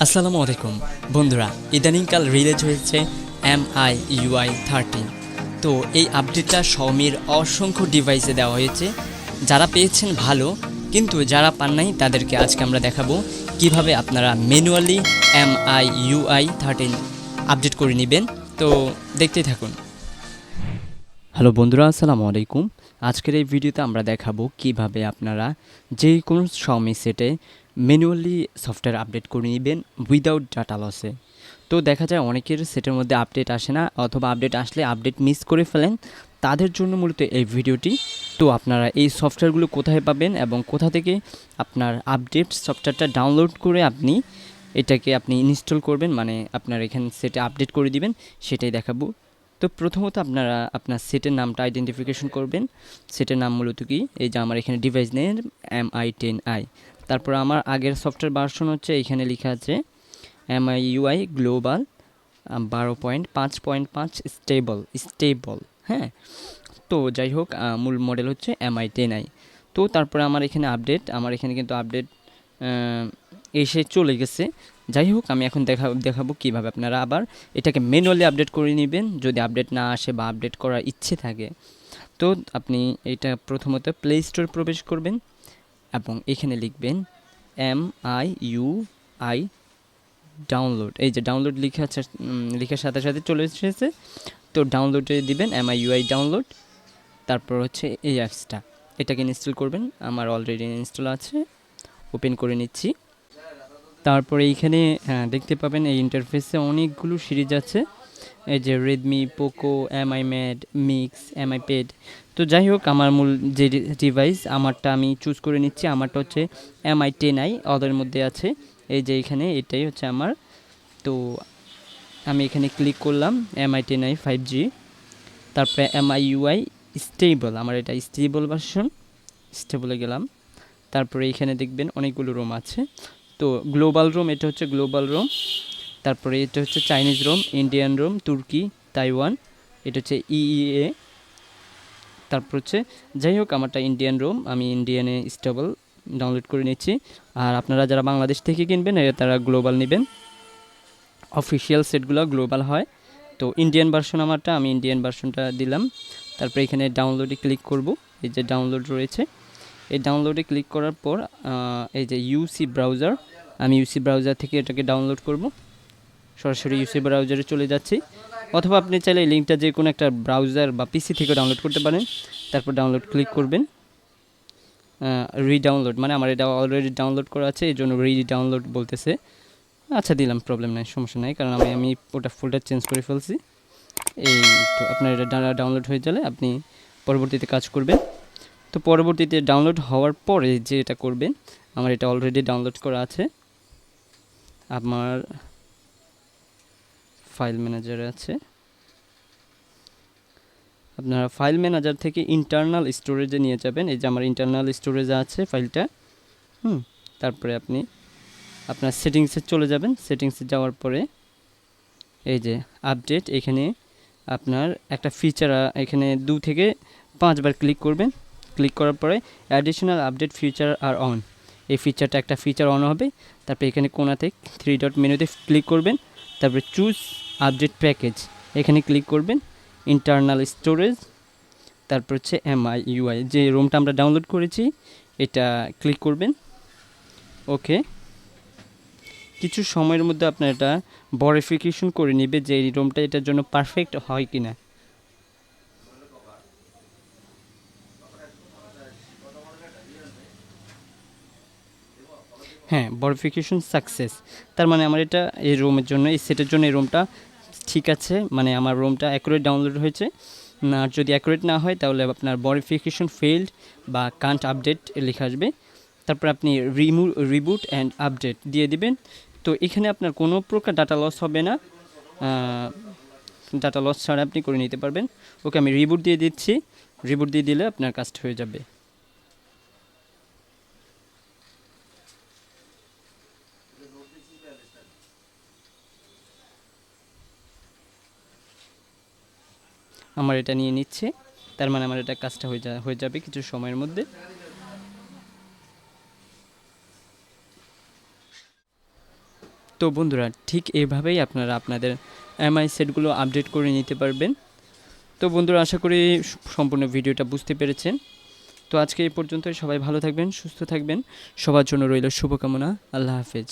আসসালামু আলাইকুম বন্ধুরা, ইদানিংকাল রিলিজ হয়েছে MIUI 13। তো এই আপডেটটা Xiaomiর অসংখ্য ডিভাইসে দেওয়া হয়েছে। যারা পেয়েছেন ভালো, কিন্তু যারা পান নাই তাদেরকে আজকে আমরা দেখাবো কিভাবে আপনারা ম্যানুয়ালি MIUI 13 আপডেট করে নেবেন। তো দেখতেই থাকুন। হ্যালো বন্ধুরা, আসসালামু আলাইকুম। আজকের এই ভিডিওতে আমরা দেখাবো কিভাবে আপনারা যে কোনো Xiaomi সেটে ম্যানুয়ালি সফটওয়্যার আপডেট করে নেবেন উইদাউট ডাটা লসে। তো দেখা যায় অনেকের সেটের মধ্যে আপডেট আসে না, অথবা আপডেট আসলে আপডেট মিস করে ফেলেন। তাদের জন্য মূলত এই ভিডিওটি। তো আপনারা এই সফটওয়্যারগুলো কোথায় পাবেন এবং কোথা থেকে আপনার আপডেট সফটওয়্যারটা ডাউনলোড করে এটাকে আপনি ইনস্টল করবেন, মানে আপনার এখানে সেটে আপডেট করে দিবেন, সেটাই দেখাবো। তো প্রথমত আপনারা আপনার সেটের নামটা আইডেন্টিফিকেশন করবেন। সেটের নাম মূলত কি, এই যে আমার এখানে ডিভাইস নেম Mi10i। তারপর আমার আগের সফটওয়্যার ভার্সন হচ্ছে, এখানে লেখা আছে MIUI গ্লোবাল 12.5.5 স্টেবল। হ্যাঁ, তো যাই হোক, মূল মডেল হচ্ছে Mi10i। তো তারপরে আমার এখানে কিন্তু আপডেট এসে চলে গেছে। যাই হোক, আমি এখন দেখাবো কিভাবে আপনারা আবার এটাকে ম্যানুয়ালি আপডেট করে নেবেন যদি আপডেট না আসে বা আপডেট করার ইচ্ছে থাকে। তো আপনি এটা প্রথমত প্লে স্টোরে প্রবেশ করবেন এবং এখানে লিখবেন MIUI ডাউনলোড। এই যে ডাউনলোড লেখা আছে, লেখার সাথে সাথে চলে এসেছে। তো ডাউনলোডে দিবেন MIUI ডাউনলোড। তারপর হচ্ছে এই অ্যাপসটা, এটাকে ইনস্টল করবেন। আমার অলরেডি ইনস্টল আছে, ওপেন করে নিচ্ছি। তারপরে এইখানে দেখতে পাবেন এই ইন্টারফেসে অনেকগুলো সিরিজ আছে। এই যে রেডমি, পোকো, MI ম্যাড, মিক্স, MI পেড। তো যাই হোক, আমার মূল যে ডিভাইস আমারটা আমি চুজ করে নিচ্ছি। আমারটা হচ্ছে Mi10i, ওদের মধ্যে আছে এই যে এখানে, এটাই হচ্ছে আমার। তো আমি এখানে ক্লিক করলাম Mi10i5G। তারপরে MIUI স্টেবল, আমার এটা স্টেবল ভার্সন, স্টেবলে গেলাম। তারপরে এখানে দেখবেন অনেকগুলো রোম আছে। তো গ্লোবাল রোম, এটা হচ্ছে গ্লোবাল রোম। তারপরে এটা হচ্ছে চাইনিজ রোম, ইন্ডিয়ান রোম, তুর্কি, তাইওয়ান, এটা হচ্ছে EEA। তারপর হচ্ছে, যাই হোক, আমারটা ইন্ডিয়ান রোম, আমি ইন্ডিয়ানে স্টেবল ডাউনলোড করে নিচ্ছি। আর আপনারা যারা বাংলাদেশ থেকে কিনবেন তারা গ্লোবাল নেবেন, অফিসিয়াল সেটগুলো গ্লোবাল হয়। তো ইন্ডিয়ান ভার্সন আমারটা, আমি ইন্ডিয়ান ভার্সনটা দিলাম। তারপরে এখানে ডাউনলোডে ক্লিক করব। এই যে ডাউনলোড রয়েছে, এই ডাউনলোডে ক্লিক করার পর এই যে ইউসি ব্রাউজার, আমি ইউসি ব্রাউজার থেকে এটাকে ডাউনলোড করব। সরাসরি ইউসি ব্রাউজারে চলে যাচ্ছি, অথবা আপনি চাইলে এই লিঙ্কটা যে কোনো একটা ব্রাউজার বা পিসি থেকে ডাউনলোড করতে পারেন। তারপর ডাউনলোড ক্লিক করবেন। রিডাউনলোড, মানে আমার এটা অলরেডি ডাউনলোড করা আছে, এই জন্য রিডাউনলোড বলতেছে। আচ্ছা, দিলাম, প্রবলেম নাই, সমস্যা নাই, কারণ আমি ওটা ফুলটা চেঞ্জ করে ফেলছি। এই তো আপনার এটা ডাউনলোড হয়ে গেলে আপনি পরবর্তীতে কাজ করবেন। তো পরবর্তীতে ডাউনলোড হওয়ার পরে যে এটা করবেন, আমার এটা অলরেডি ডাউনলোড করা আছে, আমার ফাইল ম্যানেজারে আছে। আপনারা ফাইল ম্যানেজার থেকে ইন্টারনাল স্টোরেজে নিয়ে যাবেন। এই যে আমার ইন্টারনাল স্টোরেজে আছে ফাইলটা। তারপরে আপনি আপনার সেটিংসে চলে যাবেন। সেটিংসে যাওয়ার পরে এই যে আপডেট, এখানে আপনার একটা ফিচার, এখানে 2 থেকে 5 বার ক্লিক করবেন। ক্লিক করার পরে অ্যাডিশনাল আপডেট ফিচার আর অন, এই ফিচারটা একটা ফিচার অন হবে। তারপরে এখানে কোনাতে 3 ডট মেনুতে ক্লিক করবেন। তারপরে চুজ আপডেট প্যাকেজ, এখানে ক্লিক করবেন। ইন্টারনাল স্টোরেজ, তারপর হচ্ছে MIUI, যে রোমটা আমরা ডাউনলোড করেছি, এটা ক্লিক করবেন। ওকে, কিছু সময়ের মধ্যে আপনার এটা ভেরিফিকেশন করে নেবে যে এই রোমটা এটার জন্য পারফেক্ট হয় কিনা। হ্যাঁ, ভেরিফিকেশন সাকসেস, তার মানে আমার এটা এই রোমের জন্য, এই সেটের জন্য এই রোমটা ঠিক আছে, মানে আমার রোমটা অ্যাকুরেট ডাউনলোড হয়েছে। না, যদি অ্যাকুরেট না হয় তাহলে আপনার ভেরিফিকেশন ফেইল্ড বা কান্ট আপডেট লেখা আসবে। তারপর আপনি রিবুট অ্যান্ড আপডেট দিয়ে দিবেন। তো এখানে আপনার কোনো প্রকার ডাটা লস হবে না, ডাটা লস ছাড়া আপনি করে নিতে পারবেন। ওকে, আমি রিবুট দিয়ে দিচ্ছি। রিবুট দিয়ে দিলে আপনার কাজটা হয়ে যাবে। আমার এটা নিয়ে নিচ্ছে, তার মানে আমার এটা কাজটা হয়ে যাবে কিছু সময়ের মধ্যে। তো বন্ধুরা ঠিক এভাবেই আপনারা আপনাদের এমআই সেটগুলো আপডেট করে নিতে পারবেন। তো বন্ধুরা আশা করি সম্পূর্ণ ভিডিওটা বুঝতে পেরেছেন। তো আজকে এই পর্যন্তই। সবাই ভালো থাকবেন, সুস্থ থাকবেন। সবার জন্য রইল শুভকামনা। আল্লাহ হাফেজ।